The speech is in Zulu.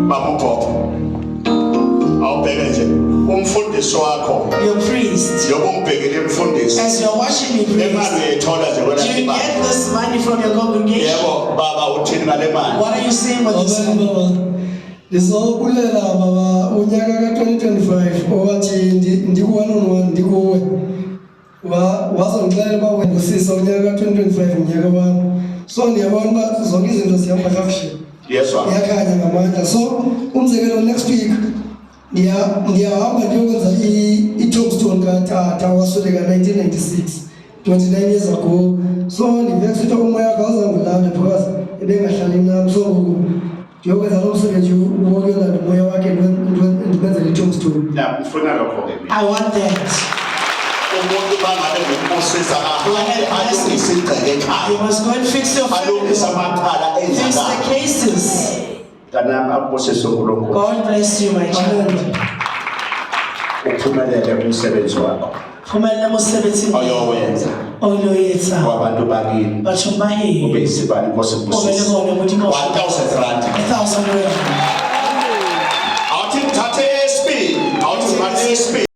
Babuphopho. Awubheke nje umfundisi wakho. Your priest. Yokumbhekele umfundisi. As you're watching me, priest. Imali uyithola nje Do you get this money from your congregation? Yebo baba uthini ngale mali? What are you saying with this money? Ndizobulela baba unyaka ka2025 owathi ndiku1 ndikuwe wazongixelela uba wena usisa unyaka ka2025 unyaka wami so ndiyabona uba zonke izinto zihamba kakuhle iyakhanya ngamandla so umzekelo next week ndiyahamba ndiyokwenza i-tombstone katata wasweleka 1996 29 years ago so ndivexa into umoya wakhe awuzangulanda because ebengahlali nam so ndiyokwenza lo msebenzi wokulanda umoya wakhe ndikwenzela i-tombstone. Ufuna lokho ke. I want that. Umuntu bangabe ngumsisa ayokuyisigceke ekhaya. You must go and fix your Alungisa amacala fix the cases. Kanami abusise uNkulunkulu. God bless you, my child. Uphumelele umsebenzi wakho. Phumelela umsebenzi oyowenza oyoyenza kwabantu bakini batho bahe ube isibani Nkosi Mbusisi 1000 rand 1000 rand. Awuthi ngithathe SP awuthi ngithathe SP